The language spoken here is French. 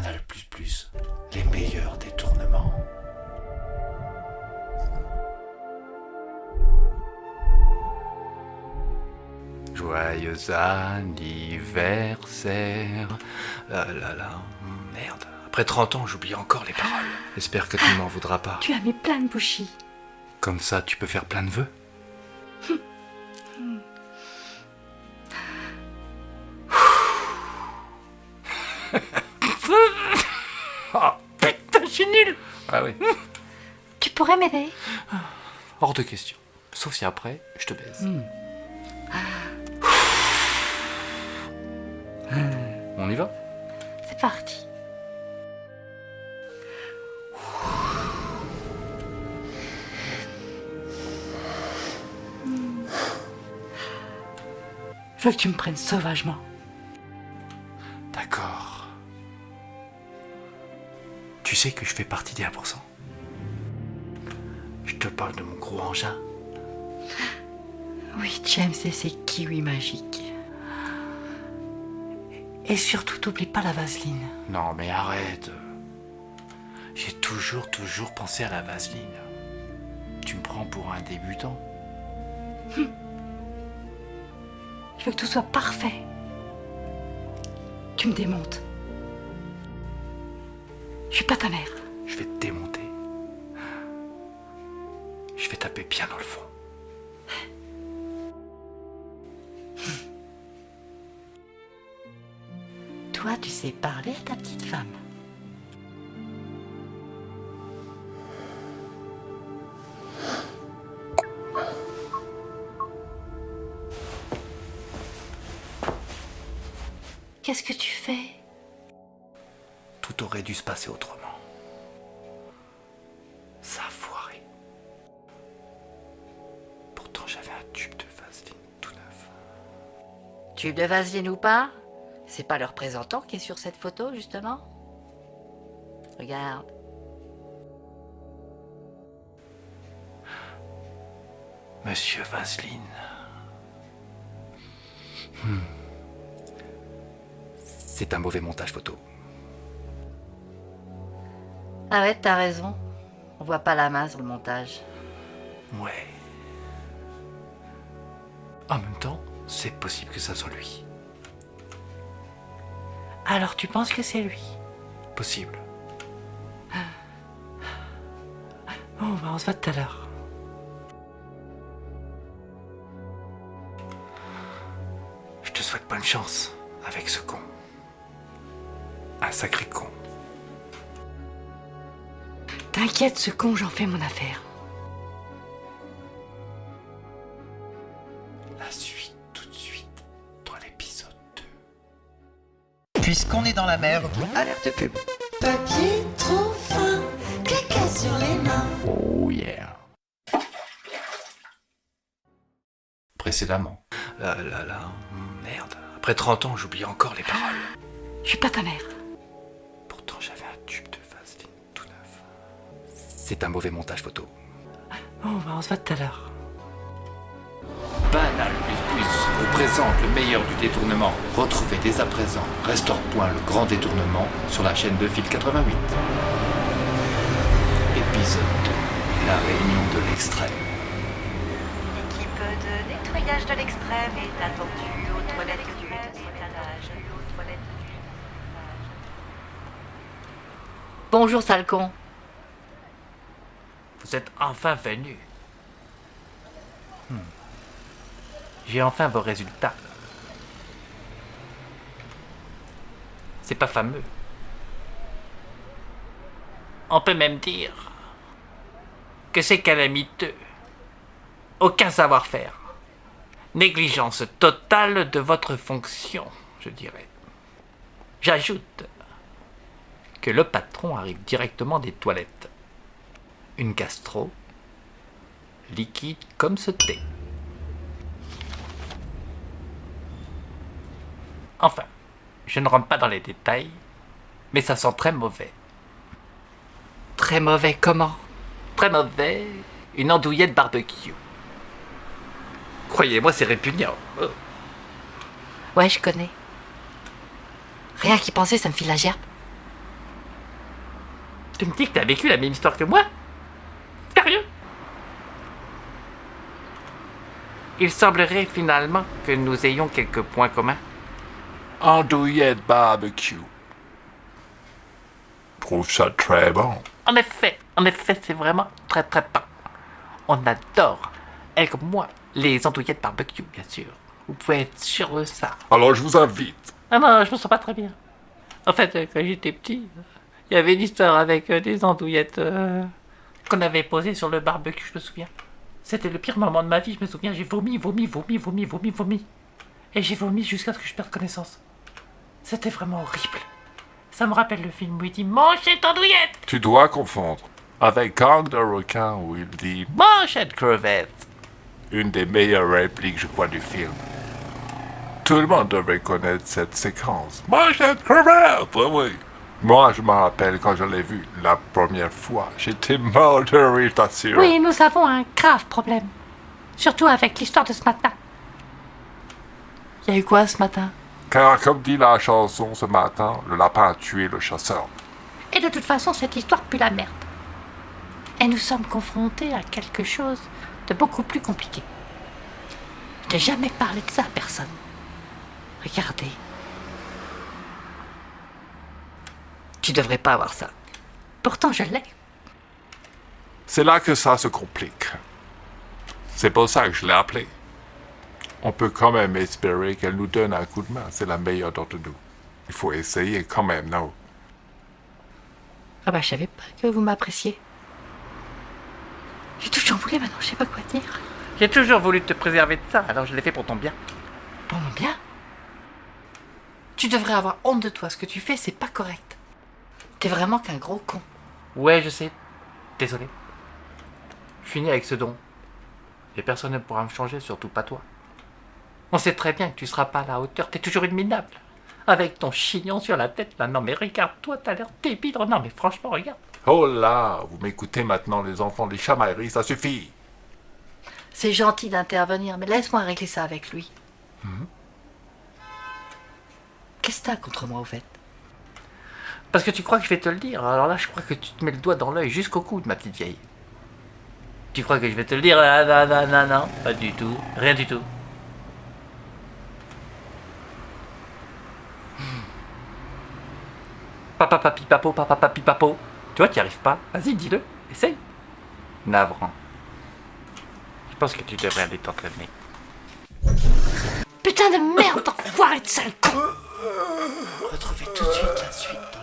Banal++, les meilleurs détournements. Joyeux anniversaire. Ah là là, merde. Après 30 ans, j'oublie encore les paroles. J'espère que tu ne m'en voudras pas. Tu as mis plein de bougies. Comme ça, tu peux faire plein de vœux. Oh putain, je suis nul. Ah oui. Tu pourrais m'aider? Hors de question. Sauf si après, je te baise. On y va? C'est parti. Je veux que tu me prennes sauvagement. D'accord. Tu sais que je fais partie des 1%. Je te parle de mon gros engin. Oui, James et ses kiwis magiques. Et surtout, t'oublies pas la vaseline. Non mais arrête. J'ai toujours pensé à la vaseline. Tu me prends pour un débutant. Je veux que tout soit parfait. Tu me démontes. Je suis pas ta mère. Je vais te démonter. Je vais taper bien dans le fond. Toi, tu sais parler à ta petite femme. Qu'est-ce que tu fais? Tout aurait dû se passer autrement. Ça a foiré. Pourtant j'avais un tube de vaseline tout neuf. Tube de vaseline ou pas? C'est pas le représentant qui est sur cette photo, justement? Regarde. Monsieur Vaseline. C'est un mauvais montage photo. Ah ouais, t'as raison. On voit pas la main sur le montage. Ouais. En même temps, c'est possible que ça soit lui. Alors tu penses que c'est lui? Possible. Bon, bah on se voit tout à l'heure. Je te souhaite bonne chance avec ce con. Un sacré con. T'inquiète, ce con, j'en fais mon affaire. La suite tout de suite dans l'épisode 2. Puisqu'on est dans la merde, Alerte pub. Papier trop fin, caca sur les mains. Oh yeah. Précédemment. Ah là là, merde. Après 30 ans, j'oublie encore les paroles. Je suis pas ta mère. Pourtant, j'avais un tube de vaseline tout neuf. C'est un mauvais montage photo. Bon, bah on se voit tout à l'heure. Banal++ vous présente le meilleur du détournement. Retrouvez dès à présent Restaure-Point le grand détournement sur la chaîne de Fil 88. Épisode 2. La réunion de l'extrême. L'équipe de nettoyage de l'extrême est attendue aux toilettes du étage. Bonjour, sale con. Vous êtes enfin venu. J'ai enfin vos résultats. C'est pas fameux. On peut même dire que c'est calamiteux. Aucun savoir-faire. Négligence totale de votre fonction, je dirais. J'ajoute que le patron arrive directement des toilettes. Une gastro, liquide comme ce thé. Enfin, je ne rentre pas dans les détails, mais ça sent très mauvais. Très mauvais comment? Très mauvais, une andouillette barbecue. Croyez-moi, c'est répugnant. Oh. Ouais, je connais. Rien qu'y penser, ça me file la gerbe. Tu me dis que t'as vécu la même histoire que moi? Sérieux? Il semblerait finalement que nous ayons quelques points communs. Andouillette barbecue. Je trouve ça très bon. En effet, c'est vraiment très très bon. On adore, elle comme moi, les andouillettes barbecue, bien sûr. Vous pouvez être sûr de ça. Alors je vous invite. Ah non, je me sens pas très bien. En fait, quand j'étais petit, il y avait une histoire avec des andouillettes qu'on avait posées sur le barbecue, je me souviens. C'était le pire moment de ma vie, je me souviens. J'ai vomi. Et j'ai vomi jusqu'à ce que je perde connaissance. C'était vraiment horrible. Ça me rappelle le film où il dit « Mange cette andouillette !» Tu dois confondre avec Gang de requin où il dit « Mange cette crevette !» une des meilleures répliques, je crois, du film. Tout le monde devrait connaître cette séquence. Mange cette crevette! Oui. Moi, je me rappelle quand je l'ai vu la première fois. J'étais mort de rire, t'assure. Oui, nous avons un grave problème. Surtout avec l'histoire de ce matin. Il y a eu quoi ce matin? Car, comme dit la chanson ce matin, le lapin a tué le chasseur. Et de toute façon, cette histoire pue la merde. Et nous sommes confrontés à quelque chose de beaucoup plus compliqué. Je n'ai jamais parlé de ça à personne. Regardez. Tu devrais pas avoir ça. Pourtant, je l'ai. C'est là que ça se complique. C'est pour ça que je l'ai appelée. On peut quand même espérer qu'elle nous donne un coup de main. C'est la meilleure d'entre nous. Il faut essayer quand même, non? Ah bah je savais pas que vous m'appréciez. J'ai tout chamboulé maintenant, je sais pas quoi dire. J'ai toujours voulu te préserver de ça, alors je l'ai fait pour ton bien. Pour mon bien. Tu devrais avoir honte de toi, ce que tu fais c'est pas correct. T'es vraiment qu'un gros con. Ouais, je sais. Désolé. Je suis né avec ce don. Et personne ne pourra me changer, surtout pas toi. On sait très bien que tu seras pas à la hauteur, t'es toujours une minable. Avec ton chignon sur la tête, là, non mais regarde-toi, t'as l'air débile. Non mais franchement, regarde. Oh là, vous m'écoutez maintenant, les enfants, les chamailleries, ça suffit. C'est gentil d'intervenir, mais laisse-moi régler ça avec lui. Qu'est-ce que t'as contre moi au fait? Parce que tu crois que je vais te le dire. Alors là, je crois que tu te mets le doigt dans l'œil jusqu'au coude, ma petite vieille. Tu crois que je vais te le dire? Ah, non, pas du tout. Rien du tout. Papa, papi, papo. Tu vois, tu n'y arrives pas. Vas-y, dis-le. Essaye. Navrant. Je pense que tu devrais aller t'entraîner. Putain de merde, enfoiré de sale con! Retrouvez tout de suite la suite.